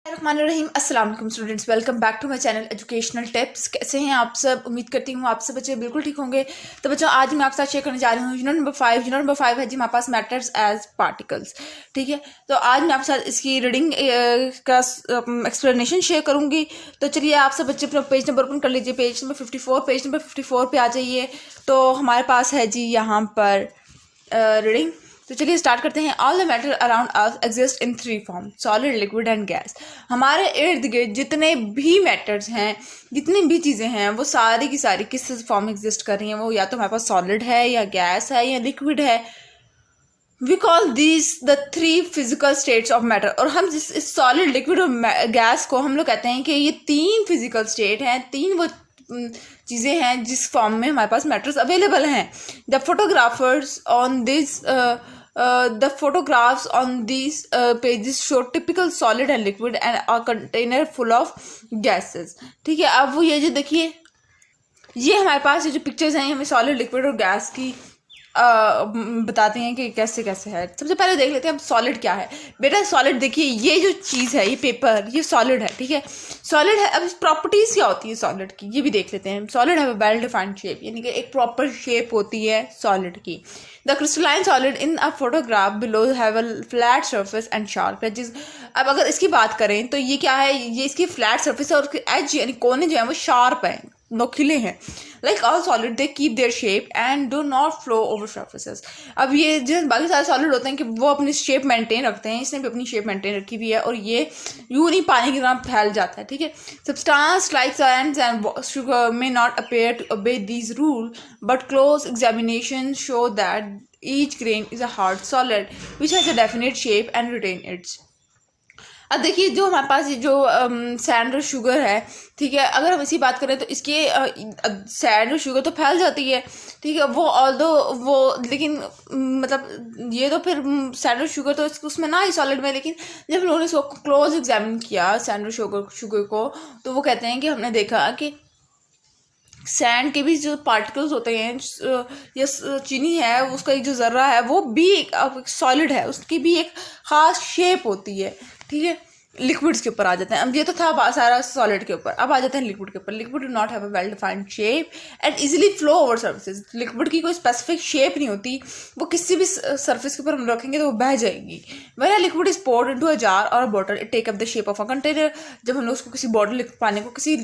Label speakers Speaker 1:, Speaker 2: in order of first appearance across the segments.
Speaker 1: रहीम अस्सलाम वालेकुम students, welcome back to my channel educational tips. कैसे हैं आप सब? उम्मीद करती हूँ आप सब बच्चे बिल्कुल ठीक होंगे। तो बच्चों, आज मैं आपके साथ शेयर करने जा रही हूँ यूनिट नंबर 5 है जी हमारे पास मैटर्स एज पार्टिकल्स। ठीक है, तो आज मैं आपके साथ इसकी रीडिंग का एक्सप्लेनेशन शेयर करूँगी। तो चलिए आप सब बच्चे अपना पेज नंबर ओपन कर लीजिए, पेज नंबर 54 पे आ जाइए। तो हमारे पास है जी यहाँ पर रीडिंग। तो चलिए स्टार्ट करते हैं। All the matter around us exist in 3 form: solid, liquid and gas. हमारे इर्द गिर्द जितने भी मैटर्स हैं, जितनी भी चीज़ें हैं, वो सारी की सारी किस फॉर्म में एग्जिस्ट कर रही हैं? वो या तो हमारे पास सॉलिड है, या गैस है, या लिक्विड है। We call these the 3 physical states of matter. और हम इस सॉलिड, लिक्विड और गैस को हम लोग कहते हैं कि ये 3 फिजिकल स्टेट हैं, 3 वो चीज़ें हैं जिस फॉर्म में हमारे पास मैटर्स अवेलेबल हैं। The photographers on this the photographs on these pages show typical solid and liquid and a container full of gases। ठीक है, अब वो ये जो देखिए, ये हमारे पास ये जो पिक्चर्स हैं, हमें सॉलिड, लिक्विड और गैस की बताते हैं कि कैसे कैसे है। सबसे पहले देख लेते हैं अब सॉलिड क्या है। बेटा सॉलिड देखिए, ये जो चीज़ है, ये पेपर, ये सॉलिड है। ठीक है, सॉलिड है। अब प्रॉपर्टीज क्या होती है सॉलिड की, ये भी देख लेते हैं। सॉलिड है वेल डिफाइंड शेप, यानी कि एक प्रॉपर शेप होती है सॉलिड की। The crystalline solid in a photograph below have a flat surface and sharp edges. अब अगर इसकी बात करें तो ये क्या है, ये इसकी फ्लैट सर्फेस है और उसके एज यानी कोने जो है वो शार्प है, नोकीले हैं। Like all solid they keep their shape and do not flow over surfaces. अब ये जो बाकी सारे सॉलिड होते हैं कि वो अपनी शेप मेंटेन रखते हैं, इसने भी अपनी शेप मेंटेन रखी हुई है और ये यूं नहीं पानी की तरह फैल जाता है। ठीक है, substance like sands and sugar may not appear to obey these rule, but close examination show that each grain is a hard solid which has a definite shape and retain its। अब देखिए, जो हमारे पास ये जो sand और sugar है, ठीक है, अगर हम इसी बात करें तो इसके सैंड और शुगर तो फैल जाती है। ठीक है, वो ऑल्दो वो लेकिन मतलब ये तो फिर सैंड और शुगर तो उसमें ना ही सॉलिड में, लेकिन जब उन्होंने इसको क्लोज एग्जामिन किया सैंड और शुगर को, तो वो कहते हैं कि हमने देखा कि सैंड के भी जो पार्टिकल्स होते हैं या चीनी है, उसका एक जो ज़र्रा है वो भी एक सॉलिड है, उसकी भी एक ख़ास शेप होती है। ठीक है, लिक्विड्स के ऊपर आ जाते हैं। अब ये तो था सारा सॉलिड के ऊपर, अब आ जाते हैं लिक्विड के ऊपर। Liquid do not have a well defined shape and easily flow over surfaces. Liquid की कोई स्पेसिफिक शेप नहीं होती, वो किसी भी सर्फेस के ऊपर हम रखेंगे तो वो बह जाएगी। When a liquid is poured into a jar और a bottle it take up the shape of a container. जब हम लोग उसको किसी बॉटल पानी को किसी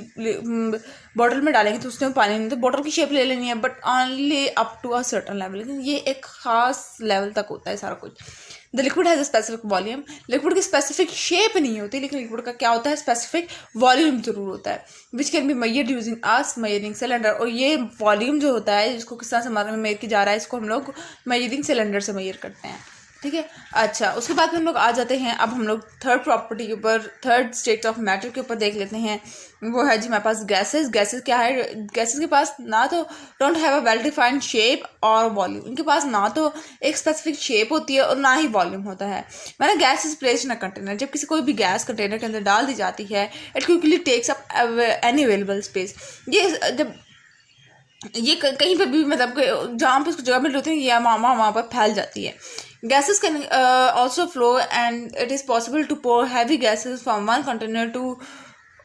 Speaker 1: बॉटल में डालेंगे तो उसमें पानी नहीं, तो बॉटल की शेप ले लेनी है, but only up to a certain level. लेकिन ये एक खास लेवल तक होता है सारा कुछ। The liquid has a specific volume. Liquid की स्पेसिफिक शेप नहीं होती, लेकिन लिक्विड का क्या होता है, स्पेसिफिक वॉल्यूम जरूर होता है, which can be measured using us measuring cylinder. और ये वॉल्यूम जो होता है, जिसको किस तरह से हमारे में मेजर किया जा रहा है, इसको हम लोग मेजरिंग सिलेंडर से मेजर करते हैं। ठीक है, अच्छा, उसके बाद हम लोग आ जाते हैं, अब हम लोग थर्ड प्रॉपर्टी के ऊपर, थर्ड स्टेट ऑफ मैटर के ऊपर देख लेते हैं। वो है जी हमारे पास गैसेस। गैसेस क्या है, गैसेस के पास ना तो don't have a well defined shape और वॉल्यूम। इनके पास ना तो एक स्पेसिफिक शेप होती है और ना ही वॉल्यूम होता है। मैंने gas is placed in a container. जब किसी कोई भी गैस कंटेनर के अंदर डाल दी जाती है, it quickly takes up any available space. ये जब ये कहीं पर भी मतलब जहाँ पे उसको जगह मिल रही है, या वहाँ पर फैल जाती है। Gases can also flow and it is possible to pour heavy gases from one container to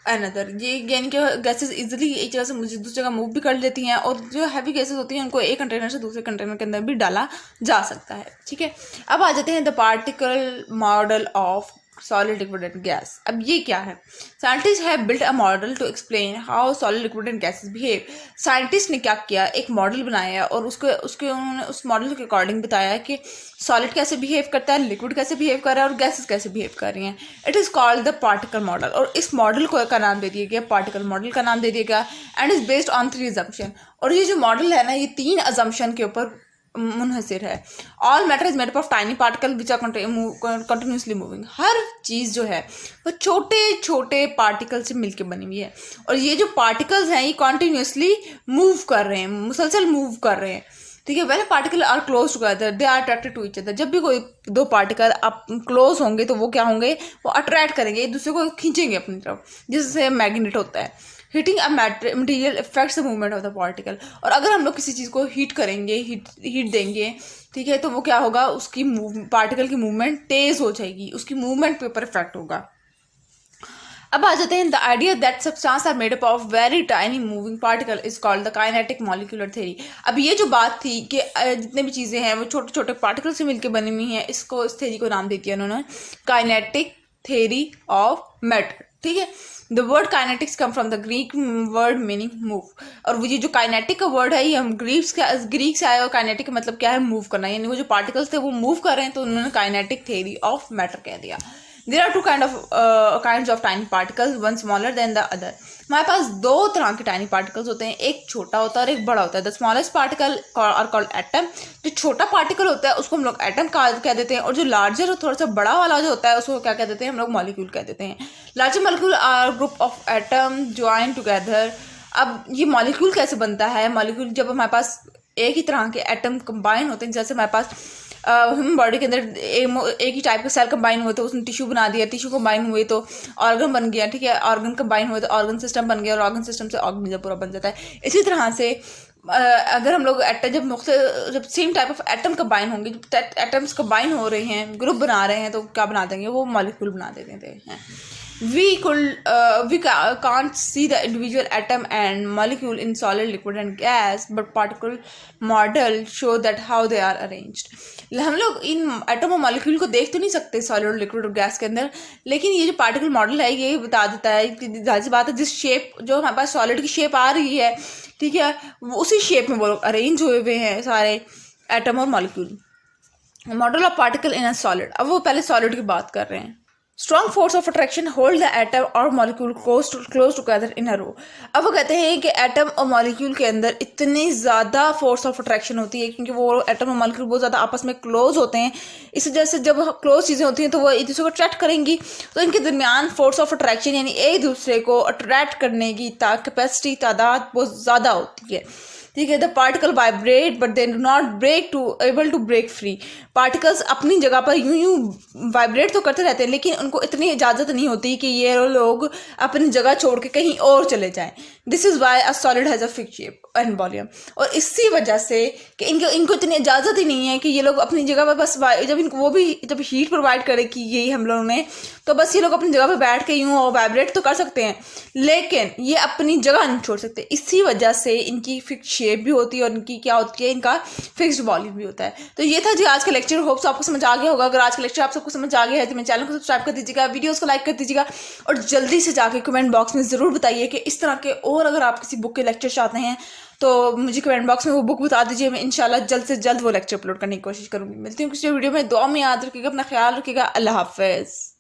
Speaker 1: another। ये यानी कि गैसेस इजीली एक जगह से दूसरी जगह मूव भी कर लेती हैं, और जो हैवी गैसेस होती हैं उनको एक कंटेनर से दूसरे कंटेनर के अंदर भी डाला जा सकता है। ठीक है, अब आ जाते हैं the particle model of solid, liquid and gas. अब ये क्या है? Scientist have built a model to explain how solid, liquid and gases behave. Scientist ने क्या किया, एक मॉडल बनाया और उसके उन्होंने उस मॉडल के अकॉर्डिंग बताया कि सॉलिड कैसे बिहेव करता है, लिक्विड कैसे बिहेव कर रहा है और गैसेस कैसे बिहेव कर रही हैं। It is called the particle model. और इस मॉडल को का नाम दे दिया गया, पार्टिकल मॉडल का नाम दे दिया गया, and is based on 3 assumption. और ये जो मॉडल है ना, ये 3 अजम्पशन के ऊपर मुनहसिर है। All matter is made up of tiny particle which are continuously moving. हर चीज़ जो है वो छोटे छोटे पार्टिकल से मिलकर बनी हुई है, और ये जो पार्टिकल्स हैं ये कॉन्टिन्यूसली मूव कर रहे हैं, मुसलसल मूव कर रहे हैं। ठीक है, when particle are close together they are attracted to each other. जब भी कोई 2 पार्टिकल आप क्लोज होंगे तो वो क्या होंगे, वो अट्रैक्ट करेंगे, एक दूसरे को खींचेंगे अपनी तरफ, जिससे मैग्नेट होता है। Heating a material effects the movement of the particle. और अगर हम लोग किसी चीज़ को हीट करेंगे, हीट देंगे, ठीक है, तो वो क्या होगा, उसकी पार्टिकल की मूवमेंट तेज़ हो जाएगी, उसकी मूवमेंट पे ऊपर इफेक्ट होगा। अब आ जाते हैं the idea that substance are made up of very tiny moving particle is called the kinetic molecular theory. अब ये जो बात थी कि जितने भी चीज़ें हैं वो छोटे छोटे पार्टिकल से मिलकर बनी हुई हैं, इसको इस थ्योरी को नाम दे दिया उन्होंने काइनेटिक थ्योरी ऑफ मैटर। ठीक है, the word kinetics come from the Greek word meaning move. और ये जो काइनेटिक का वर्ड है ये हम ग्रीक से आया, और काइनेटिक का मतलब क्या है, मूव करना, यानी वो जो पार्टिकल्स थे वो मूव कर रहे हैं, तो उन्होंने काइनेटिक थ्योरी ऑफ मैटर कह दिया। There are two kinds of tiny particles, one smaller than the other. हमारे पास दो तरह के टाइनी पार्टिकल्स होते हैं, एक छोटा होता है और एक बड़ा होता है। The smallest particle are called atom. जो छोटा पार्टिकल होता है उसको हम लोग एटम कह देते हैं, और जो लार्जर थोड़ा सा बड़ा वाला जो होता है उसको क्या कह देते हैं हम लोग, मॉलिक्यूल कह देते हैं। Larger molecule are group of atom join together. अब ये मॉलिक्यूल कैसे बनता है, मॉलिक्यूल जब हमारे पास एक ही तरह के एटम कंबाइन होते हैं, जैसे हमारे पास ह्यूमन बॉडी के अंदर एक ही टाइप के सेल कंबाइन हुए तो उसने टिश्यू बना दिया, टिश्यू कंबाइन हुए तो ऑर्गन बन गया। ठीक है, ऑर्गन कंबाइन हुए तो ऑर्गन सिस्टम बन गया, और ऑर्गन सिस्टम से ऑर्गेनिज्म पूरा बन जाता है। इसी तरह से अगर हम लोग एटम जब same type of atom combine होंगे, जब एटम्स कंबाइन हो रहे हैं, ग्रुप बना रहे हैं, तो क्या बना देंगे, वो मॉलिक्यूल बना देते हैं। we can't see the individual atom and molecule in solid, liquid and gas, but particle model show that how they are arranged. हम लोग इन एटम और मॉलिक्यूल को देख तो नहीं सकते सॉलिड, लिक्विड और गैस के अंदर, लेकिन ये जो पार्टिकल मॉडल है ये बता देता है कि जाहिर सी बात है जिस शेप जो हमारे पास सॉलिड की शेप आ रही है, ठीक है, उसी शेप में वो लोग अरेंज हुए हुए हैं सारे एटम और molecule. Model of particle in a solid, अब वो पहले सॉलिड की बात कर रहे हैं। Strong force of attraction hold the atom और मॉलिक्यूल क्लोज टुगेदर इन अ रो। अब वो कहते हैं कि एटम और मॉलिक्यूल के अंदर इतनी ज़्यादा फोर्स ऑफ अट्रैक्शन होती है क्योंकि वो एटम और मॉलिक्यूल बहुत ज़्यादा आपस में क्लोज होते हैं। इस वजह से जब क्लोज चीज़ें होती हैं तो वो एक दूसरे को अट्रैक्ट करेंगी, तो इनके दरमियान फोर्स ऑफ अट्रैक्शन यानी एक दूसरे को अट्रैक्ट करने की कैपेसिटी, तादाद बहुत ज़्यादा होती है। ठीक है, the particle vibrate but they do not able to break free. Particles अपनी जगह पर यूं वाइब्रेट तो करते रहते हैं, लेकिन उनको इतनी इजाज़त नहीं होती कि ये लोग अपनी जगह छोड़ के कहीं और चले जाएं। This is why a solid has a fixed shape and volume. और इसी वजह से कि इनको इतनी इजाज़त ही नहीं है कि ये लोग अपनी जगह पर बस जब हीट प्रोवाइड करे कि यही हम लोगों ने, तो बस ये लोग अपनी जगह पर बैठ के यूँ वाइब्रेट तो कर सकते हैं, लेकिन ये अपनी जगह नहीं छोड़ सकते। इसी वजह से इनकी फिक्स शेप भी होती है और इनकी क्या होती है, इनका फिक्स्ड वॉल्यूम भी होता है। तो ये था जी आज का लेक्चर। होप्स आपको समझ आ गया होगा। अगर आज का लेक्चर आप सबको समझ आ गया है तो मेरे चैनल को सब्सक्राइब कर दीजिएगा, वीडियोस को लाइक कर दीजिएगा, और जल्दी से जाके कमेंट बॉक्स में ज़रूर बताइए कि इस तरह के और अगर आप किसी बुक के लेक्चर चाहते हैं तो मुझे कमेंट बॉक्स में वो बुक बता दीजिए। मैं इंशाल्लाह जल्द से जल्द वो लेक्चर अपलोड करने की कोशिश करूँगी। मिलती हूँ किसी वीडियो में। दुआ में याद रखिएगा, अपना ख्याल रखिएगा। अल्लाह हाफ़िज़।